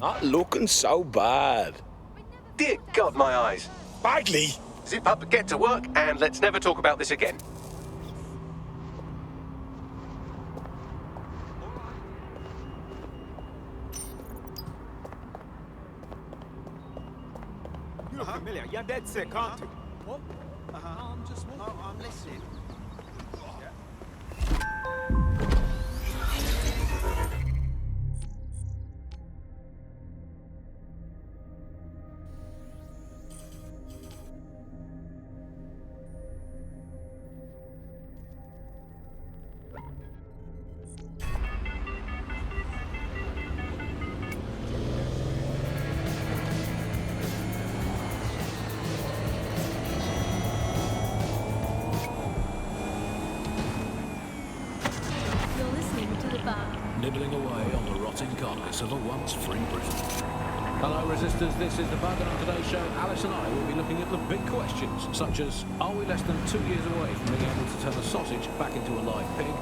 Not looking so bad. Dear God, my eyes. Badly? Zip up, get to work, and let's never talk about this again. You look familiar. You're dead sick, aren't you? What? I'm just... Oh, I'm listening. Nibbling away on the rotting carcass of a once free Britain. Hello resistors, this is the Bug, and on today's show Alice and I will be looking at the big questions, such as, are we less than 2 years away from being able to turn a sausage back into a live pig?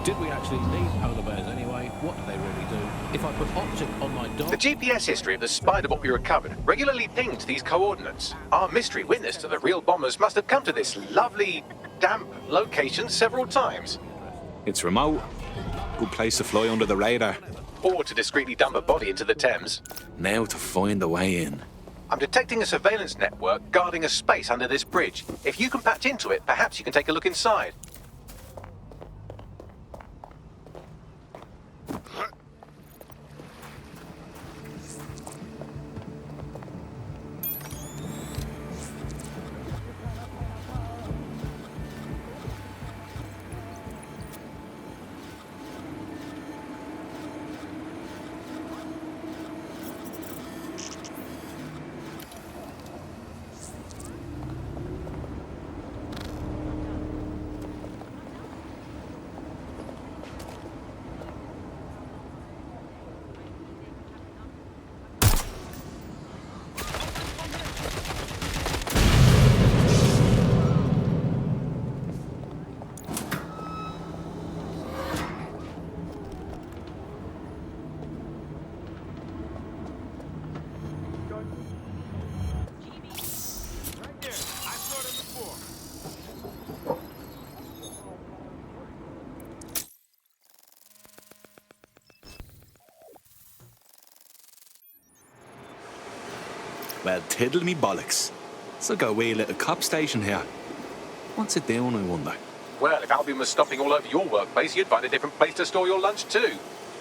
Did we actually need polar bears anyway? What do they really do? If I put optic on my dog... The GPS history of the spider bot we recovered regularly pinged these coordinates. Our mystery witness to the real bombers must have come to this lovely, damp location several times. It's remote. Good place to fly under the radar. Or to discreetly dump a body into the Thames. Now to find the way in. I'm detecting a surveillance network guarding a space under this bridge. If you can patch into it, perhaps you can take a look inside. Well, tiddle me bollocks. It's like a wee little cop station here. What's it doing, I wonder? Well, if Albion was stopping all over your workplace, you'd find a different place to store your lunch too.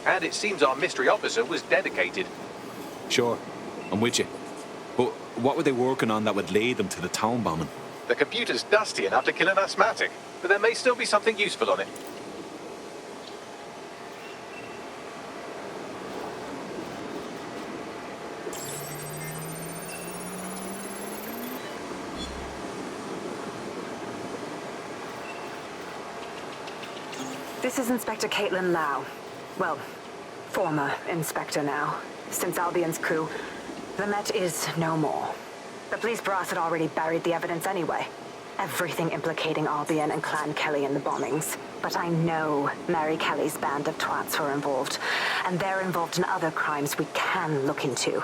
And it seems our mystery officer was dedicated. Sure, I'm with you. But what were they working on that would lead them to the town bombing? The computer's dusty enough to kill an asthmatic, but there may still be something useful on it. This is Inspector Caitlin Lau. Well, former inspector now. Since Albion's coup, the Met is no more. The police brass had already buried the evidence anyway. Everything implicating Albion and Clan Kelly in the bombings. But I know Mary Kelly's band of twats were involved. And they're involved in other crimes we can look into.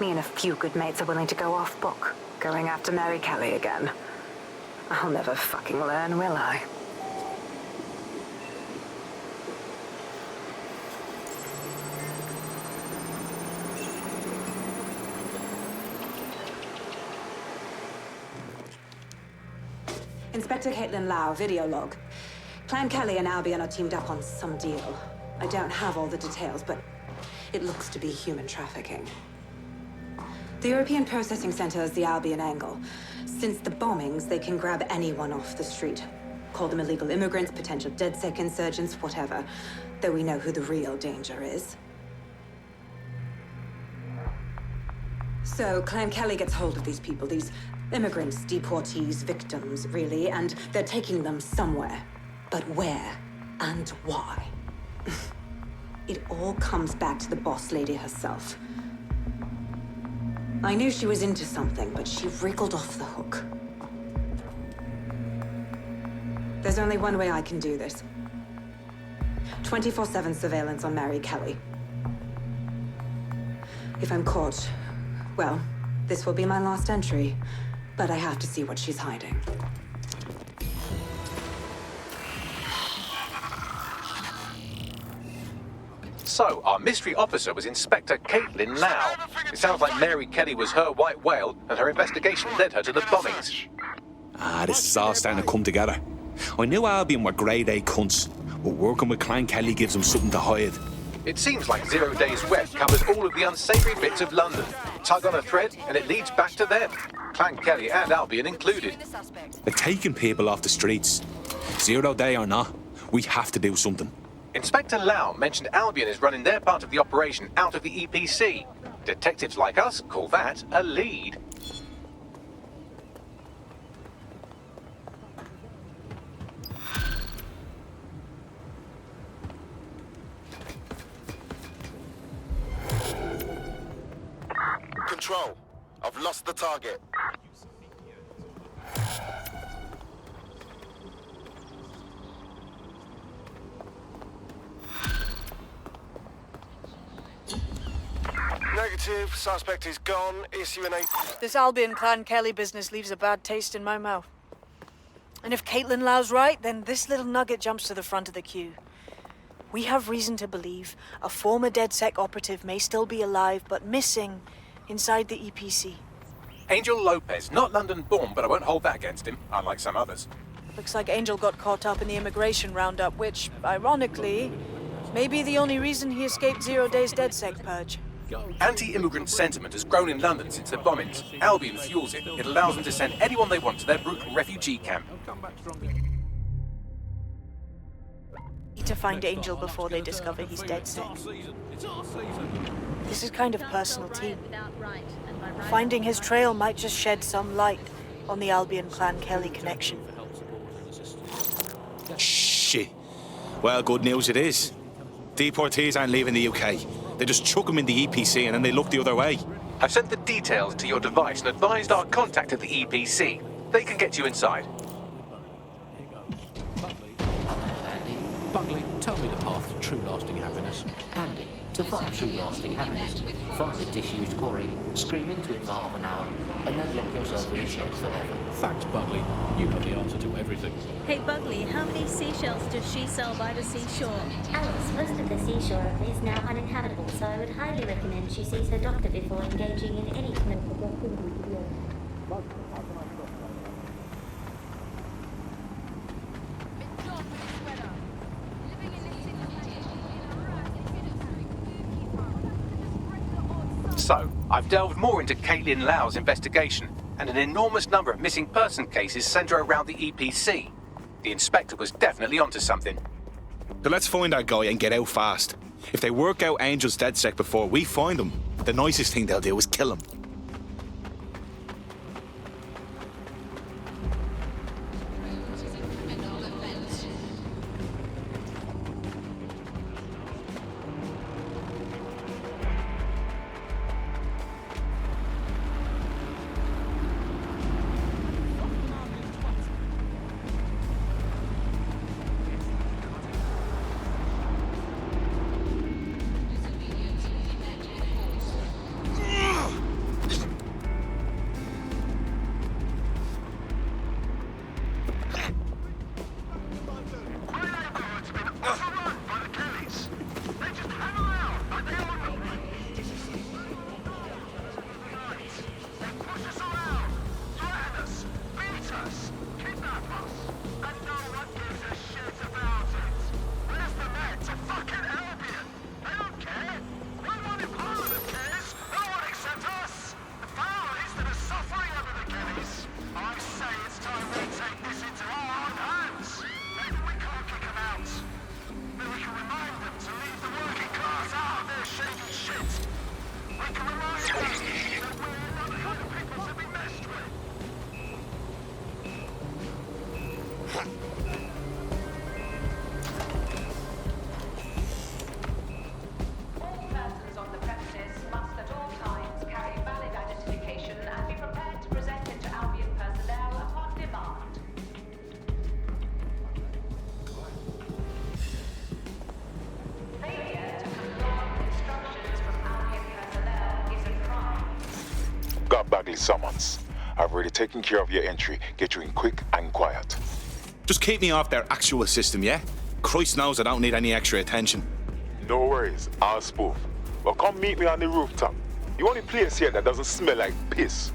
Me and a few good mates are willing to go off book, going after Mary Kelly again. I'll never fucking learn, will I? Inspector Caitlin Lau, video log. Clan Kelly and Albion are teamed up on some deal. I don't have all the details, but it looks to be human trafficking. The European Processing Center is the Albion angle. Since the bombings, they can grab anyone off the street. Call them illegal immigrants, potential DedSec insurgents, whatever. Though we know who the real danger is. So Clan Kelly gets hold of these people, these immigrants, deportees, victims, really, and they're taking them somewhere. But where and why? It all comes back to the boss lady herself. I knew she was into something, but she wriggled off the hook. There's only one way I can do this. 24/7 surveillance on Mary Kelly. If I'm caught, well, this will be my last entry. But I have to see what she's hiding. So, our mystery officer was Inspector Caitlin Lau. It sounds like Mary Kelly was her white whale, and her investigation led her to the bombings. This is all starting to come together. I knew Albion were grade A cunts, but working with Clan Kelly gives them something to hide. It seems like 0 Days West covers all of the unsavory bits of London. Tug on a thread, and it leads back to them. Clan Kelly and Albion included. They're taking people off the streets. 0 Day or not, we have to do something. Inspector Lau mentioned Albion is running their part of the operation out of the EPC. Detectives like us call that a lead. Control. I've lost the target. Negative. Suspect is gone. Issue an 8. This Albion Clan Kelly business leaves a bad taste in my mouth. And if Caitlin Lau's right, then this little nugget jumps to the front of the queue. We have reason to believe a former DedSec operative may still be alive, but missing inside the EPC. Angel Lopez, not London-born, but I won't hold that against him, unlike some others. Looks like Angel got caught up in the immigration roundup, which, ironically, may be the only reason he escaped 0 Days DedSec purge. Anti-immigrant sentiment has grown in London since the bombings. Albion fuels it. It allows them to send anyone they want to their brutal refugee camp. Need to find Angel before they discover he's DedSec. This is kind of personal team. Finding his trail might just shed some light on the Albion Clan Kelly connection. Shit. Well, good news it is. Deportees aren't leaving the UK. They just chuck them in the EPC and then they look the other way. I've sent the details to your device and advised our contact at the EPC. They can get you inside. Andy, Buckley, tell me the path to true lasting happiness. Andy, to find true lasting happiness, find a disused quarry, scream into it for half an hour, and then lock yourself in a shed forever. Thanks, Buckley. You have the answer to everything. Hey Buckley, how many seashells does she sell by the seashore? Alice, most of the seashore is now uninhabitable, so I would highly recommend she sees her doctor before engaging in any clinical activity. So, I've delved more into Caitlin Lau's investigation, and an enormous number of missing person cases centre around the EPC. The inspector was definitely onto something. So let's find that guy and get out fast. If they work out Angel's DedSec before we find him, the nicest thing they'll do is kill him. Got Bagley summons. I've already taken care of your entry. Get you in quick and quiet. Just keep me off their actual system, yeah? Christ knows I don't need any extra attention. No worries, I'll spoof. But come meet me on the rooftop. The only place here that doesn't smell like piss.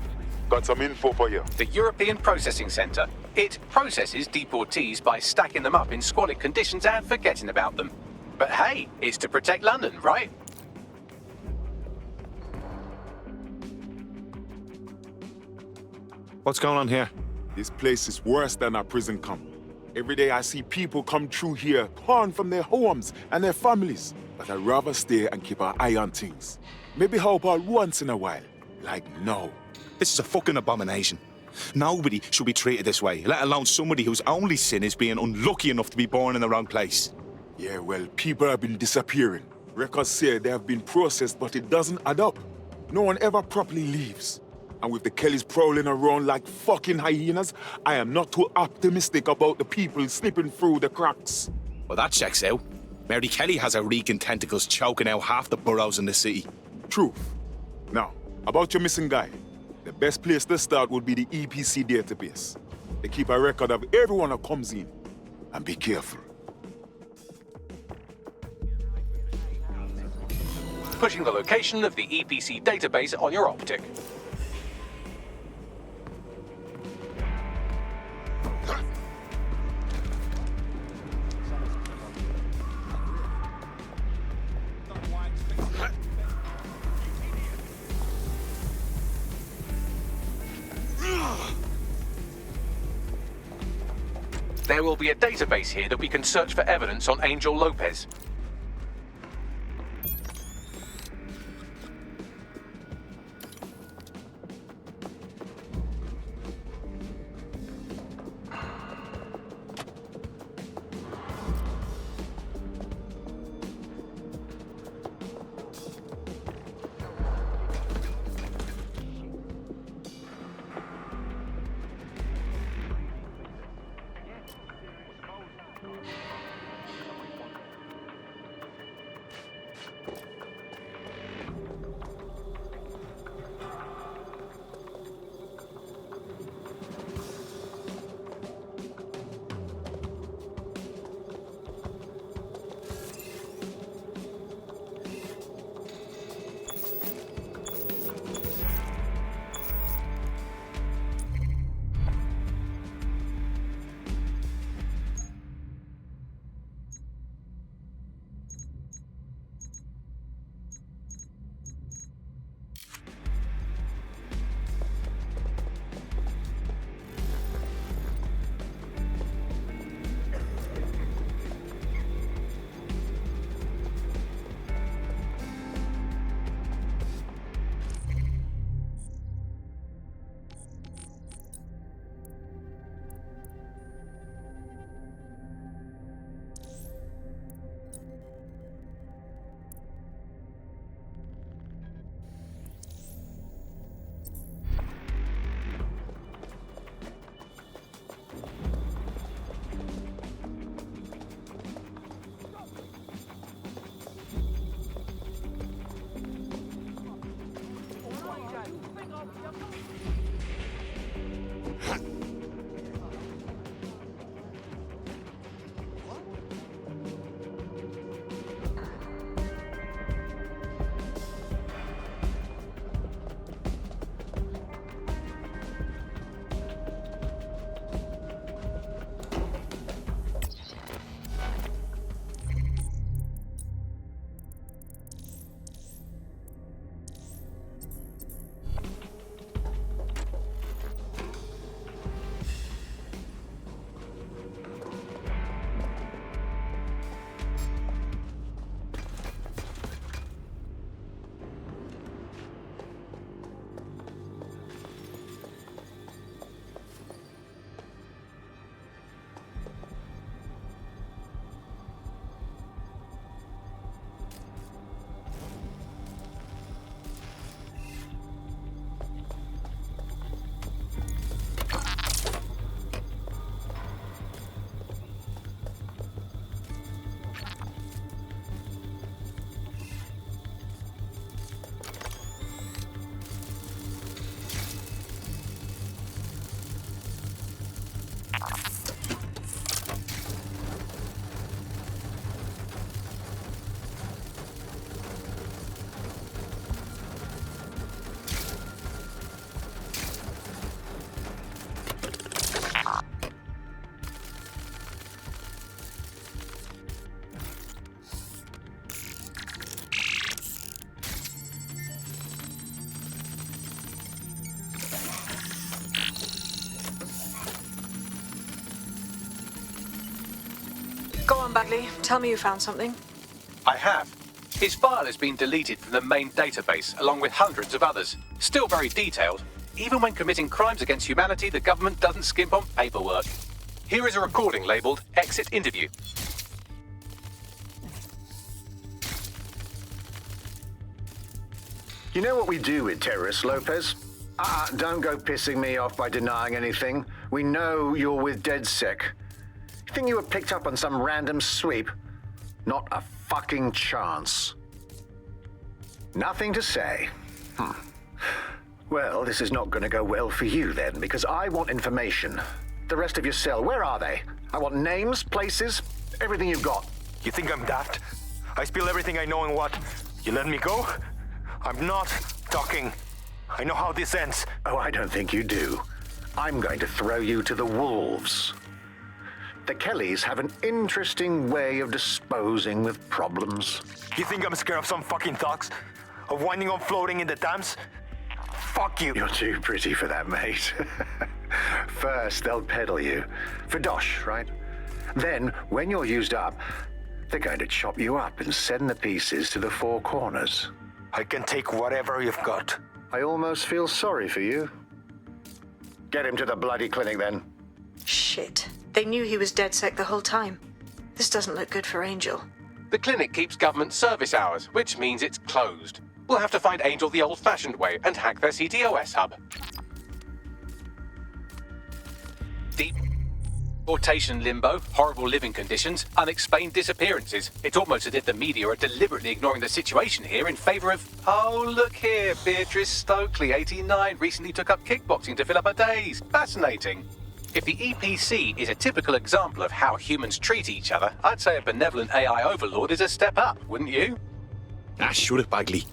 Got some info for you. The European Processing Centre. It processes deportees by stacking them up in squalid conditions and forgetting about them. But hey, it's to protect London, right? What's going on here? This place is worse than a prison camp. Every day I see people come through here, torn from their homes and their families. But I'd rather stay and keep an eye on things. Maybe help out once in a while. Like now. This is a fucking abomination. Nobody should be treated this way, let alone somebody whose only sin is being unlucky enough to be born in the wrong place. Yeah, well, people have been disappearing. Records say they have been processed, but it doesn't add up. No one ever properly leaves. And with the Kellys prowling around like fucking hyenas, I am not too optimistic about the people slipping through the cracks. Well, that checks out. Mary Kelly has her reeking tentacles choking out half the boroughs in the city. Truth. Now, about your missing guy. The best place to start would be the EPC database. They keep a record of everyone that comes in. And be careful. Putting the location of the EPC database on your optic. There will be a database here that we can search for evidence on Angel Lopez. on, Bagley. Tell me you found something. I have. His file has been deleted from the main database, along with hundreds of others. Still very detailed. Even when committing crimes against humanity, the government doesn't skimp on paperwork. Here is a recording labelled Exit Interview. You know what we do with terrorists, Lopez? Don't go pissing me off by denying anything. We know you're with DedSec. You think you were picked up on some random sweep? Not a fucking chance. Nothing to say. Well, this is not going to go well for you then, because I want information. The rest of your cell, where are they? I want names, places, everything you've got. You think I'm daft? I spill everything I know and what? You let me go? I'm not talking. I know how this ends. Oh, I don't think you do. I'm going to throw you to the wolves. The Kellys have an interesting way of disposing with problems. You think I'm scared of some fucking thugs? Of winding up floating in the Thames? Fuck you. You're too pretty for that, mate. First, they'll peddle you. For dosh, right? Then, when you're used up, they're going to chop you up and send the pieces to the four corners. I can take whatever you've got. I almost feel sorry for you. Get him to the bloody clinic, then. Shit. They knew he was DedSec the whole time. This doesn't look good for Angel. The clinic keeps government service hours, which means it's closed. We'll have to find Angel the old-fashioned way and hack their CTOS hub. Deep Deportation limbo, horrible living conditions, unexplained disappearances. It's almost as if the media are deliberately ignoring the situation here in favour of, oh, look here, Beatrice Stokely, 89, recently took up kickboxing to fill up her days. Fascinating. If the EPC is a typical example of how humans treat each other, I'd say a benevolent AI overlord is a step up, wouldn't you? Shoot it, Bagley.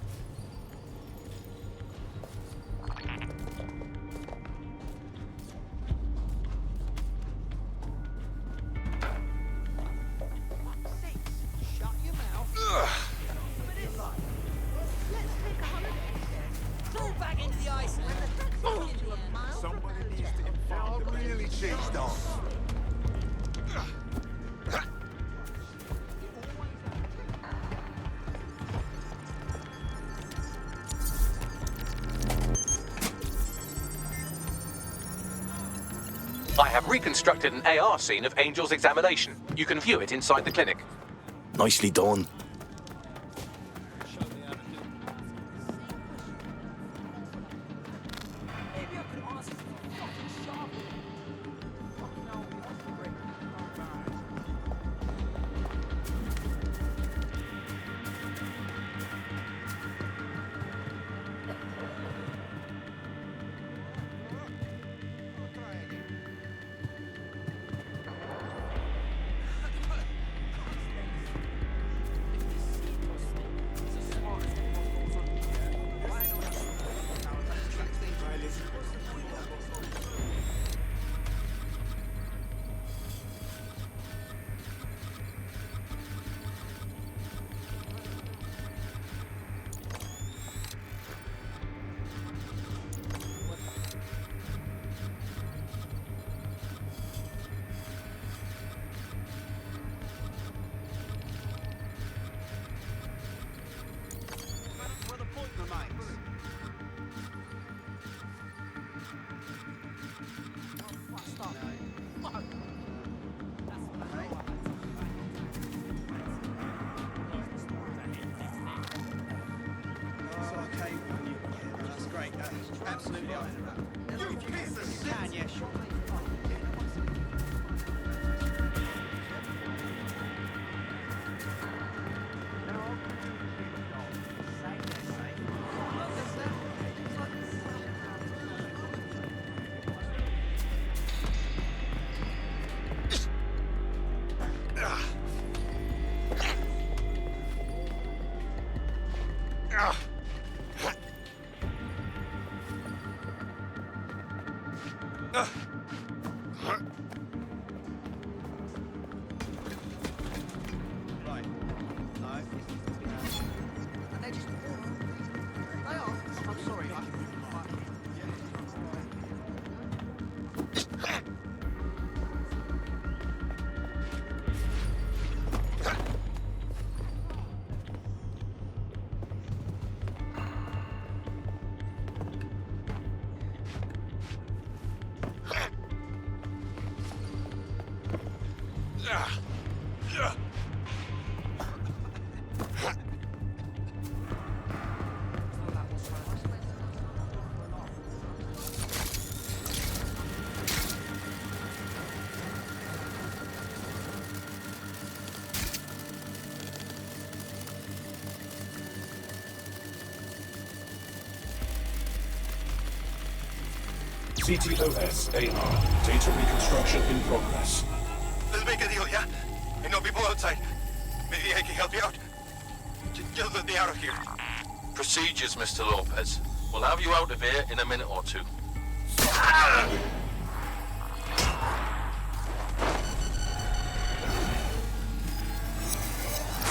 I have reconstructed an AR scene of Angel's examination. You can view it inside the clinic. Nicely done. Absolutely. You piece of shit! Yeah, sure. CTOS AR. Data reconstruction in progress. Let's make a deal, yeah? I know people outside. Maybe I can help you out. Just let me out of here. Procedures, Mr. Lopez. We'll have you out of here in a minute or two.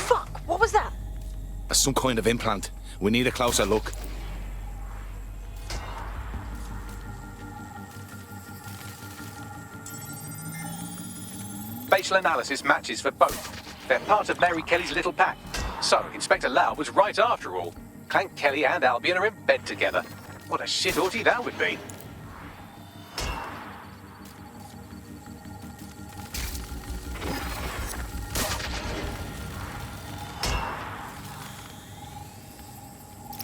Fuck! What was that? Some kind of implant. We need a closer look. Facial analysis matches for both. They're part of Mary Kelly's little pack. So, Inspector Lau was right after all. Clank Kelly and Albion are in bed together. What a shit orgy that would be.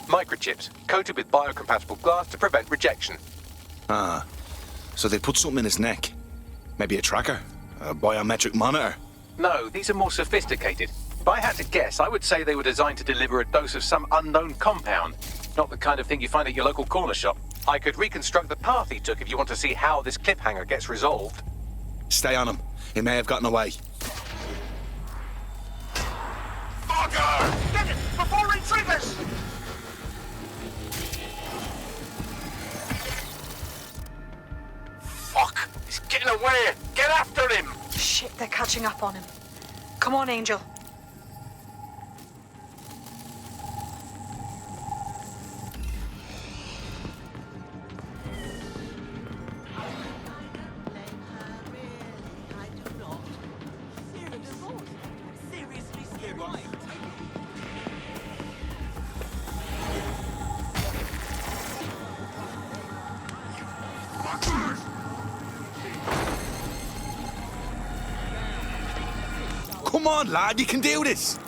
Microchips, coated with biocompatible glass to prevent rejection. Ah, so they put something in his neck. Maybe a tracker? A biometric monitor? No, these are more sophisticated. If I had to guess, I would say they were designed to deliver a dose of some unknown compound. Not the kind of thing you find at your local corner shop. I could reconstruct the path he took if you want to see how this cliffhanger gets resolved. Stay on him. He may have gotten away. Fucker! Get it! Before he triggers! Fuck! He's getting away! Get after him! Shit, they're catching up on him. Come on, Angel. Come on, lad, you can do this!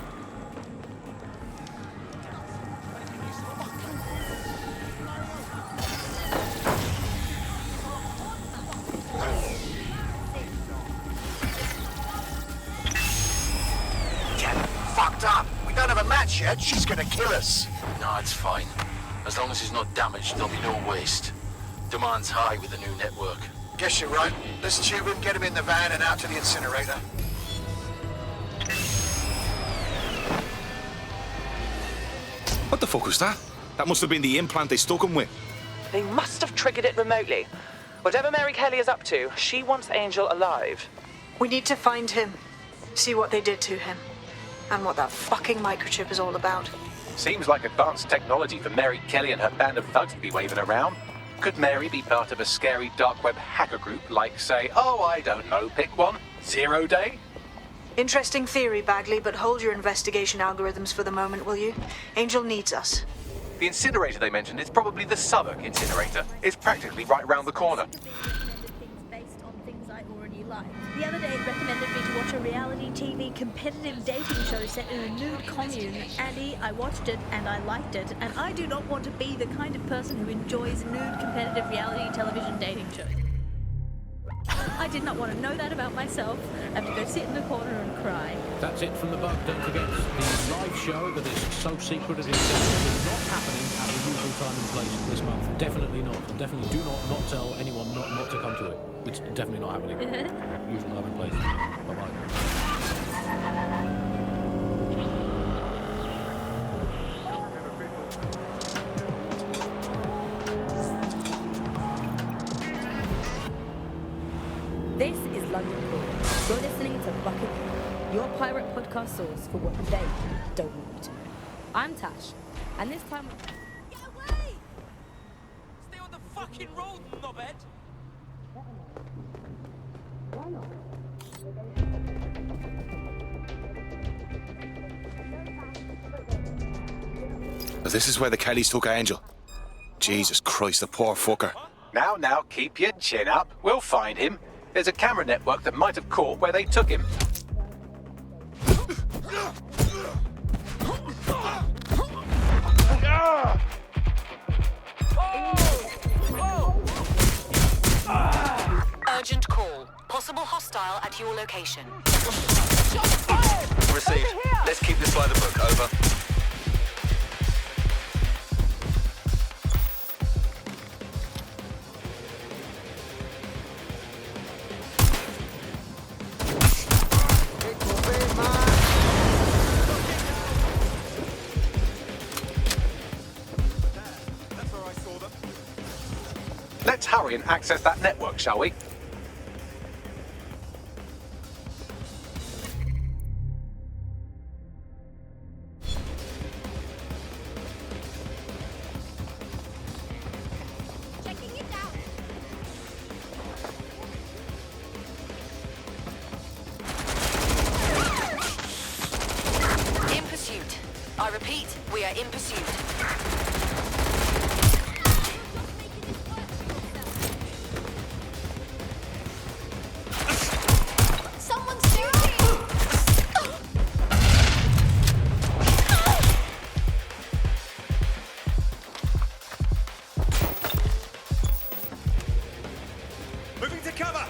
Get fucked up! We don't have a match yet, she's gonna kill us! No, it's fine. As long as he's not damaged, there'll be no waste. Demand's high with the new network. Guess you're right. Let's tube him, get him in the van and out to the incinerator. What the fuck was that? That must have been the implant they stuck him with. They must have triggered it remotely. Whatever Mary Kelly is up to, she wants Angel alive. We need to find him. See what they did to him. And what that fucking microchip is all about. Seems like advanced technology for Mary Kelly and her band of thugs to be waving around. Could Mary be part of a scary dark web hacker group like, say, oh, I don't know, pick one, 0 Day? Interesting theory, Bagley, but hold your investigation algorithms for the moment, will you? Angel needs us. The incinerator they mentioned is probably the Southwark incinerator. It's practically right around the corner. The other day it recommended me to watch a reality TV competitive dating show set in a nude commune. Andy, I watched it and I liked it, and I do not want to be the kind of person who enjoys nude competitive reality television dating shows. I did not want to know that about myself. I have to go sit in the corner and cry. That's it from the bug. Don't forget, the live show that is so secretive is not happening at the usual time and place this month. Definitely not. And definitely do not tell anyone not to come to it. It's definitely not happening. Usual time and place. Bye-bye. This is London Calling. You're listening to Bucket, your pirate podcast source for what they don't want you to know. I'm Tash, and this time... Get away! Stay on the fucking road, knobhead! Why not? This is where the Kellys took Angel. Jesus Christ, the poor fucker. Now, keep your chin up. We'll find him. There's a camera network that might have caught where they took him. Urgent call. Possible hostile at your location. Received. Let's keep this by the book. Over. Let's hurry and access that network, shall we? In pursuit. I repeat, we are in pursuit. Moving to cover!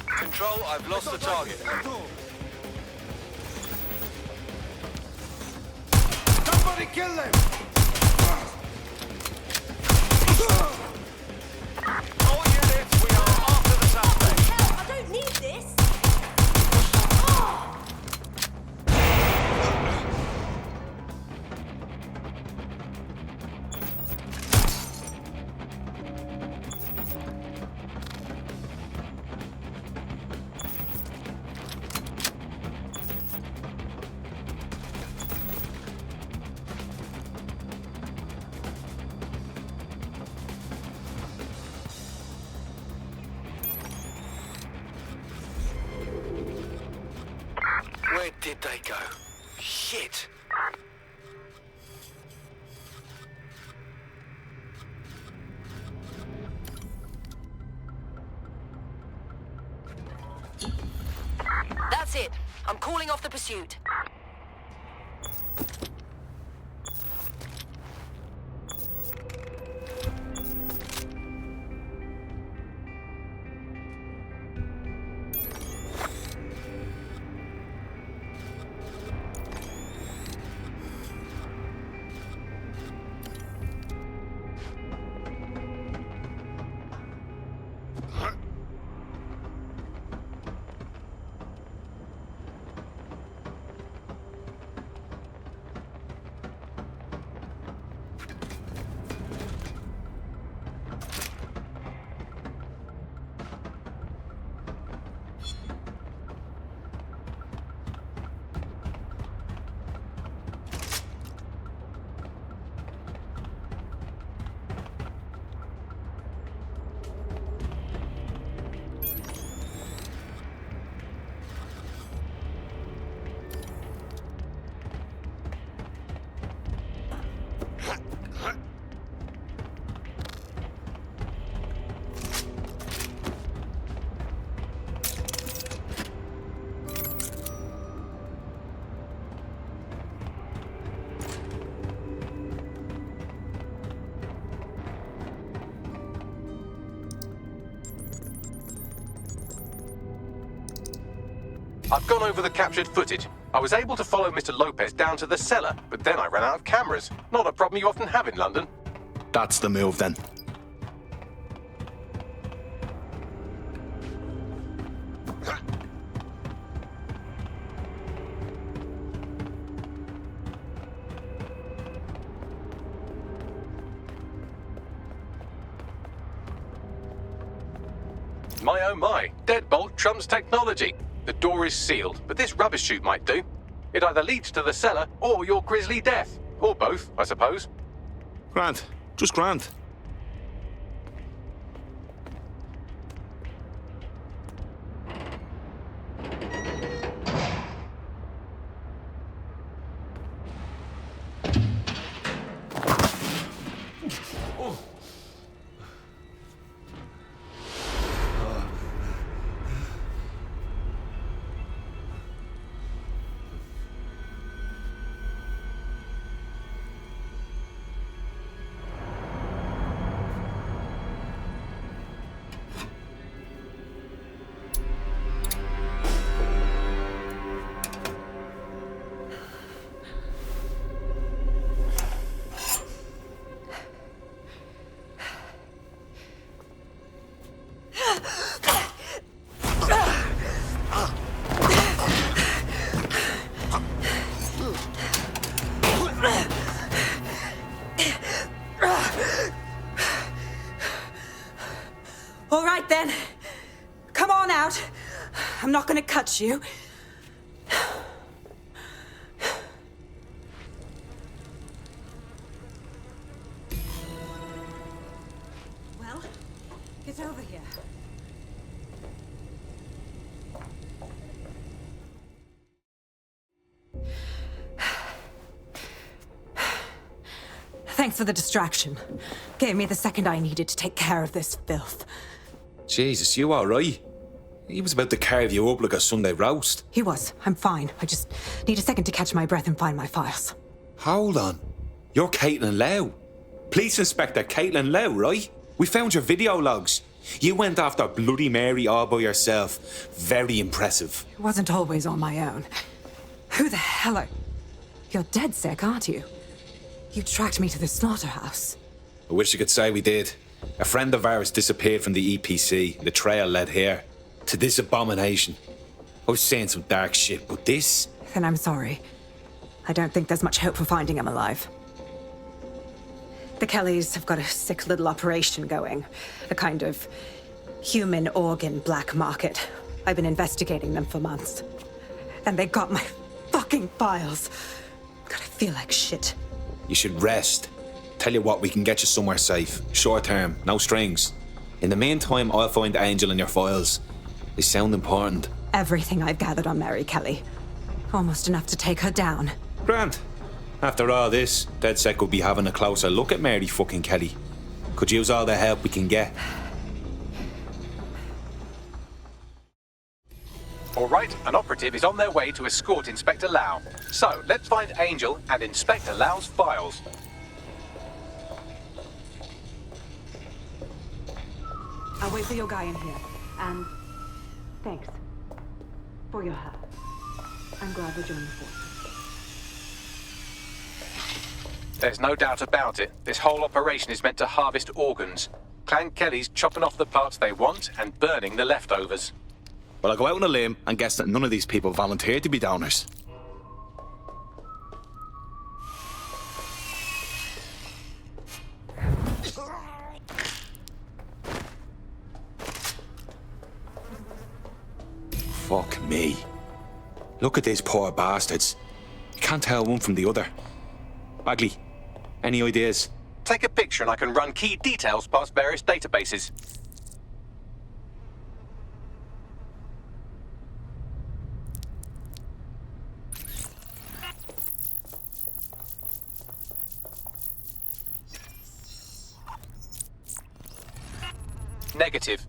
Control, I've lost the target. Somebody kill them! All units, we are after the suspect. Hell, I don't need this! Where did they go? Shit! That's it. I'm calling off the pursuit. I've gone over the captured footage. I was able to follow Mr. Lopez down to the cellar, but then I ran out of cameras. Not a problem you often have in London. That's the move then. My oh my, deadbolt trumps technology. The door is sealed, but this rubbish chute might do. It either leads to the cellar or your grisly death. Or both, I suppose. Grand. Just grand. All right, then. Come on out. I'm not gonna cut you. Well, get over here. Thanks for the distraction. Gave me the second I needed to take care of this filth. Jesus, you alright? He was about to carve you up like a Sunday roast. He was. I'm fine. I just need a second to catch my breath and find my files. Hold on. You're Caitlin Lau. Police Inspector Caitlin Lau, right? We found your video logs. You went after Bloody Mary all by yourself. Very impressive. It wasn't always on my own. Who the hell are... You're dead sick, aren't you? You tracked me to the slaughterhouse. I wish you could say we did. A friend of ours disappeared from the EPC. The trail led here. To this abomination. I was saying some dark shit, but this... Then I'm sorry. I don't think there's much hope for finding him alive. The Kellys have got a sick little operation going. A kind of human organ black market. I've been investigating them for months. And they got my fucking files. God, I feel like shit. You should rest. Tell you what, we can get you somewhere safe. Short term, no strings. In the meantime, I'll find Angel in your files. They sound important. Everything I've gathered on Mary Kelly. Almost enough to take her down. Grant. After all this, DedSec will be having a closer look at Mary fucking Kelly. Could use all the help we can get. All right, an operative is on their way to escort Inspector Lau. So, let's find Angel and Inspector Lau's files. I'll wait for your guy in here. And thanks for your help. I'm glad we're joining forces. There's no doubt about it. This whole operation is meant to harvest organs. Clan Kelly's chopping off the parts they want and burning the leftovers. Well, I'll go out on a limb and guess that none of these people volunteered to be donors. Fuck me. Look at these poor bastards. You can't tell one from the other. Bagley, any ideas? Take a picture and I can run key details past various databases. Negative.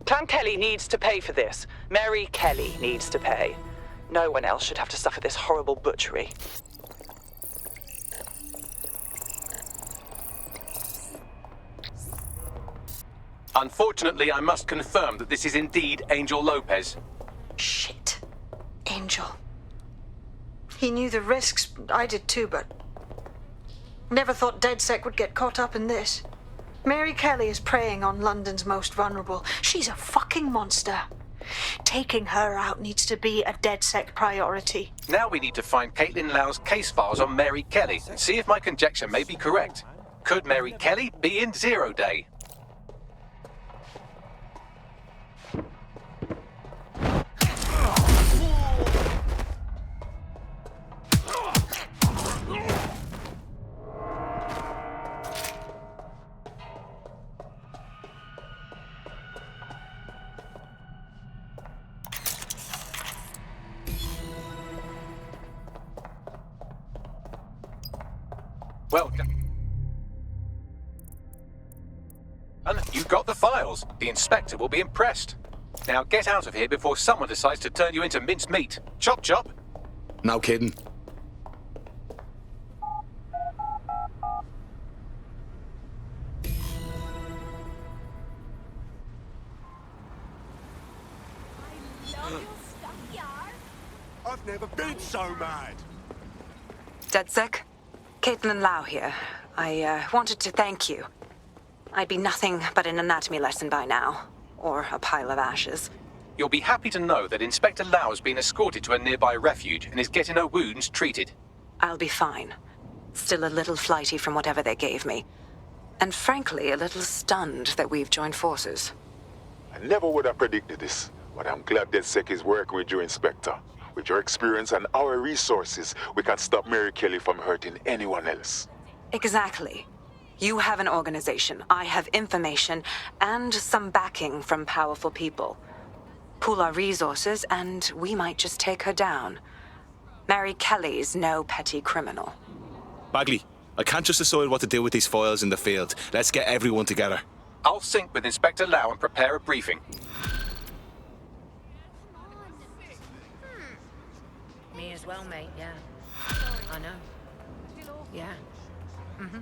Clan Kelly needs to pay for this. Mary Kelly needs to pay. No one else should have to suffer this horrible butchery. Unfortunately, I must confirm that this is indeed Angel Lopez. Shit. Angel. He knew the risks. I did too, but... Never thought DedSec would get caught up in this. Mary Kelly is preying on London's most vulnerable. She's a fucking monster. Taking her out needs to be a DedSec priority. Now we need to find Caitlin Lau's case files on Mary Kelly and see if my conjecture may be correct. Could Mary Kelly be in Zero Day? Welcome. And you got the files. The inspector will be impressed. Now get out of here before someone decides to turn you into minced meat. Chop chop. No kidding. I've never been so mad. DedSec? Caitlin Lau here. I wanted to thank you. I'd be nothing but an anatomy lesson by now. Or a pile of ashes. You'll be happy to know that Inspector Lau has been escorted to a nearby refuge and is getting her wounds treated. I'll be fine. still a little flighty from whatever they gave me. And frankly, a little stunned that we've joined forces. I never would have predicted this, but I'm glad DedSec is working with you, Inspector. With your experience and our resources, we can stop Mary Kelly from hurting anyone else. Exactly. You have an organization, I have information, and some backing from powerful people. Pool our resources, and we might just take her down. Mary Kelly's no petty criminal. Bagley, I can't just decide what to do with these files in the field. Let's get everyone together. I'll sync with Inspector Lau and prepare a briefing. Me as well, mate, yeah. I know. Yeah. Mm-hmm.